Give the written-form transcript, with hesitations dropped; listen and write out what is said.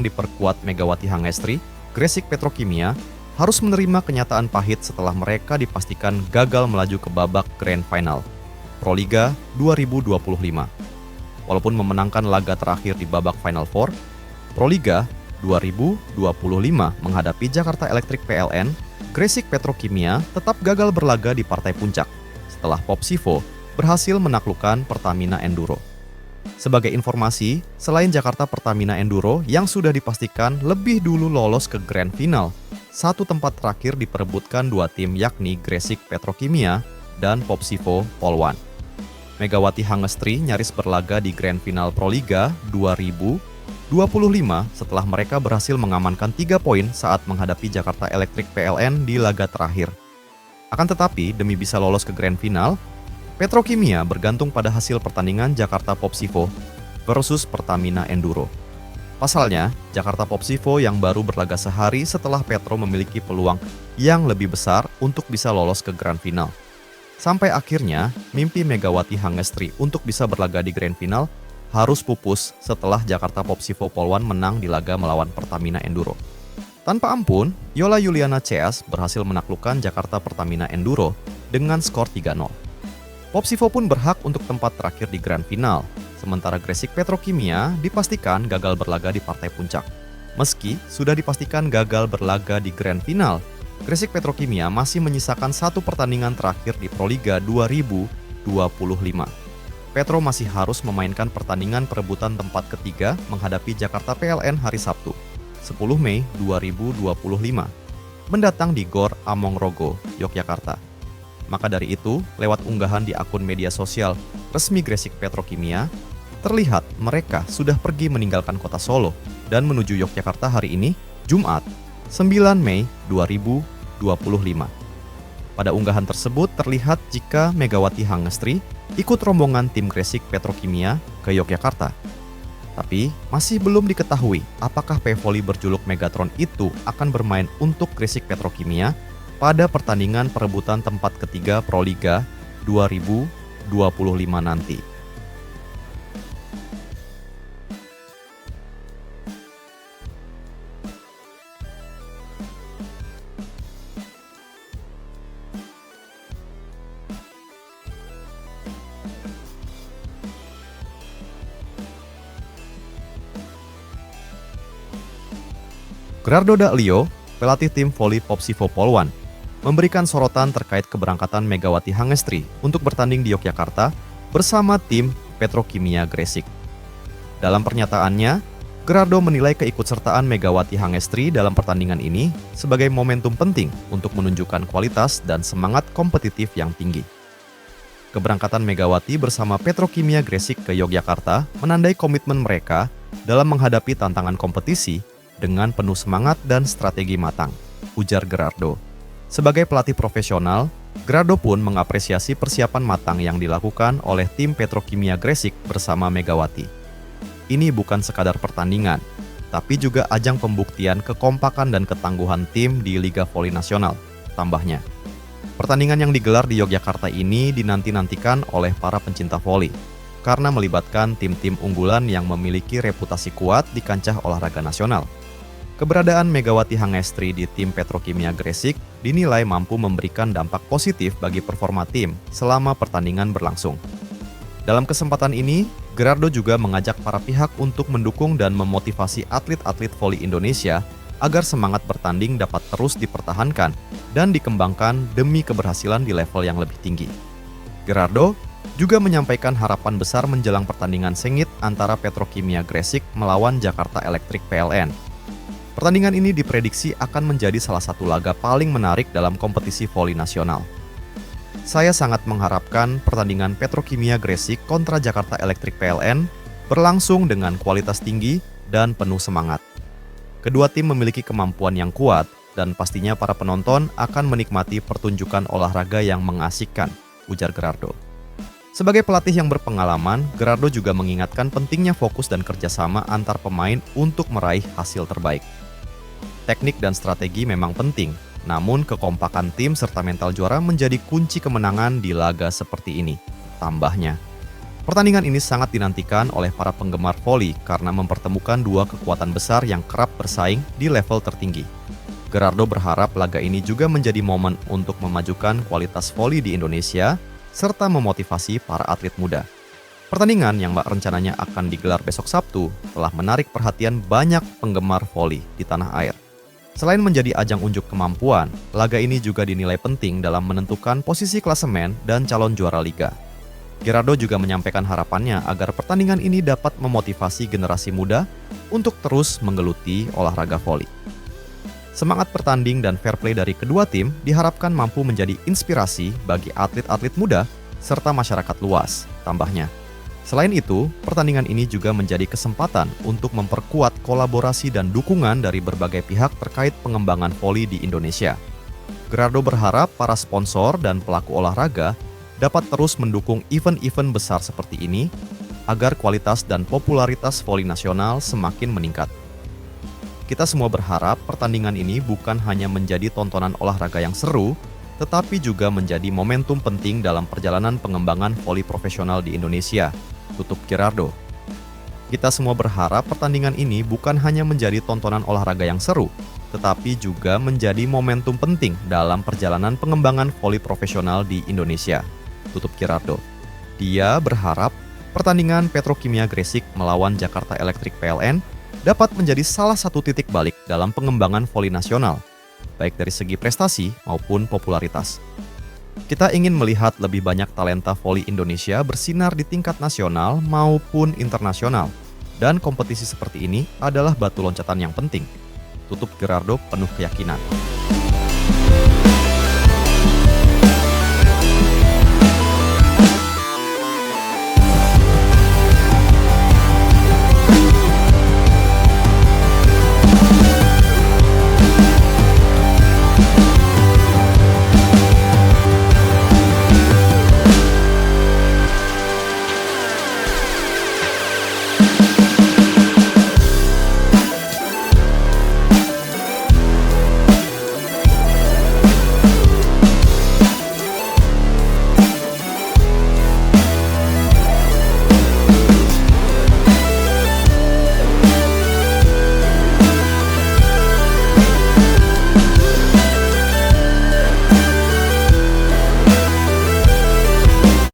yang diperkuat Megawati Hangestri, Gresik Petrokimia, harus menerima kenyataan pahit setelah mereka dipastikan gagal melaju ke babak Grand Final Proliga 2025. Walaupun memenangkan laga terakhir di babak Final Four, Proliga 2025 menghadapi Jakarta Electric PLN, Gresik Petrokimia tetap gagal berlaga di partai puncak setelah Popsivo berhasil menaklukkan Pertamina Enduro. Sebagai informasi, selain Jakarta Pertamina Enduro yang sudah dipastikan lebih dulu lolos ke Grand Final, satu tempat terakhir diperebutkan dua tim yakni Gresik Petrokimia dan Popsivo Polwan. Megawati Hangestri nyaris berlaga di Grand Final Proliga 2025 setelah mereka berhasil mengamankan 3 poin saat menghadapi Jakarta Electric PLN di laga terakhir. Akan tetapi, demi bisa lolos ke Grand Final, Petrokimia bergantung pada hasil pertandingan Jakarta Popsivo versus Pertamina Enduro. Pasalnya, Jakarta Popsivo yang baru berlaga sehari setelah Petro memiliki peluang yang lebih besar untuk bisa lolos ke Grand Final. Sampai akhirnya, mimpi Megawati Hangestri untuk bisa berlaga di Grand Final harus pupus setelah Jakarta Popsivo Polwan menang di laga melawan Pertamina Enduro. Tanpa ampun, Yola Yuliana CS berhasil menaklukkan Jakarta Pertamina Enduro dengan skor 3-0. Popsivo pun berhak untuk tempat terakhir di Grand Final, sementara Gresik Petrokimia dipastikan gagal berlaga di partai puncak. Meski sudah dipastikan gagal berlaga di Grand Final, Gresik Petrokimia masih menyisakan satu pertandingan terakhir di Proliga 2025. Petro masih harus memainkan pertandingan perebutan tempat ketiga menghadapi Jakarta PLN hari Sabtu, 10 Mei 2025, mendatang di Gor Amongrogo, Yogyakarta. Maka dari itu, lewat unggahan di akun media sosial resmi Gresik Petrokimia, terlihat mereka sudah pergi meninggalkan kota Solo dan menuju Yogyakarta hari ini, Jumat, 9 Mei 2025. Pada unggahan tersebut terlihat jika Megawati Hangestri ikut rombongan tim Gresik Petrokimia ke Yogyakarta. Tapi masih belum diketahui apakah P-Volley berjuluk Megatron itu akan bermain untuk Gresik Petrokimia pada pertandingan perebutan tempat ketiga Proliga 2025 nanti. Gerardo Daklio, pelatih tim voli Popsivo Polwan, memberikan sorotan terkait keberangkatan Megawati Hangestri untuk bertanding di Yogyakarta bersama tim Petrokimia Gresik. Dalam pernyataannya, Gerardo menilai keikutsertaan Megawati Hangestri dalam pertandingan ini sebagai momentum penting untuk menunjukkan kualitas dan semangat kompetitif yang tinggi. Keberangkatan Megawati bersama Petrokimia Gresik ke Yogyakarta menandai komitmen mereka dalam menghadapi tantangan kompetisi dengan penuh semangat dan strategi matang, ujar Gerardo. Sebagai pelatih profesional, Gerardo pun mengapresiasi persiapan matang yang dilakukan oleh tim Petrokimia Gresik bersama Megawati. Ini bukan sekadar pertandingan, tapi juga ajang pembuktian kekompakan dan ketangguhan tim di Liga Voli Nasional, tambahnya. Pertandingan yang digelar di Yogyakarta ini dinanti-nantikan oleh para pencinta voli, karena melibatkan tim-tim unggulan yang memiliki reputasi kuat di kancah olahraga nasional. Keberadaan Megawati Hangestri di tim Petrokimia Gresik dinilai mampu memberikan dampak positif bagi performa tim selama pertandingan berlangsung. Dalam kesempatan ini, Gerardo juga mengajak para pihak untuk mendukung dan memotivasi atlet-atlet voli Indonesia agar semangat bertanding dapat terus dipertahankan dan dikembangkan demi keberhasilan di level yang lebih tinggi. Gerardo juga menyampaikan harapan besar menjelang pertandingan sengit antara Petrokimia Gresik melawan Jakarta Electric PLN. Pertandingan ini diprediksi akan menjadi salah satu laga paling menarik dalam kompetisi voli nasional. Saya sangat mengharapkan pertandingan Petrokimia Gresik kontra Jakarta Electric PLN berlangsung dengan kualitas tinggi dan penuh semangat. Kedua tim memiliki kemampuan yang kuat dan pastinya para penonton akan menikmati pertunjukan olahraga yang mengasihkan, ujar Gerardo. Sebagai pelatih yang berpengalaman, Gerardo juga mengingatkan pentingnya fokus dan kerjasama antar pemain untuk meraih hasil terbaik. Teknik dan strategi memang penting, namun kekompakan tim serta mental juara menjadi kunci kemenangan di laga seperti ini, tambahnya. Pertandingan ini sangat dinantikan oleh para penggemar voli karena mempertemukan dua kekuatan besar yang kerap bersaing di level tertinggi. Gerardo berharap laga ini juga menjadi momen untuk memajukan kualitas voli di Indonesia serta memotivasi para atlet muda. Pertandingan yang rencananya akan digelar besok Sabtu telah menarik perhatian banyak penggemar voli di tanah air. Selain menjadi ajang unjuk kemampuan, laga ini juga dinilai penting dalam menentukan posisi klasemen dan calon juara liga. Gerardo juga menyampaikan harapannya agar pertandingan ini dapat memotivasi generasi muda untuk terus menggeluti olahraga voli. Semangat bertanding dan fair play dari kedua tim diharapkan mampu menjadi inspirasi bagi atlet-atlet muda serta masyarakat luas, tambahnya. Selain itu, pertandingan ini juga menjadi kesempatan untuk memperkuat kolaborasi dan dukungan dari berbagai pihak terkait pengembangan voli di Indonesia. Gerardo berharap para sponsor dan pelaku olahraga dapat terus mendukung event-event besar seperti ini agar kualitas dan popularitas voli nasional semakin meningkat. Kita semua berharap pertandingan ini bukan hanya menjadi tontonan olahraga yang seru, tetapi juga menjadi momentum penting dalam perjalanan pengembangan voli profesional di Indonesia, tutup Gerardo. Kita semua berharap pertandingan ini bukan hanya menjadi tontonan olahraga yang seru, tetapi juga menjadi momentum penting dalam perjalanan pengembangan voli profesional di Indonesia, tutup Gerardo. Dia berharap pertandingan Petrokimia Gresik melawan Jakarta Electric PLN dapat menjadi salah satu titik balik dalam pengembangan voli nasional, baik dari segi prestasi maupun popularitas. Kita ingin melihat lebih banyak talenta voli Indonesia bersinar di tingkat nasional maupun internasional, dan kompetisi seperti ini adalah batu loncatan yang penting, tutup Gerardo penuh keyakinan.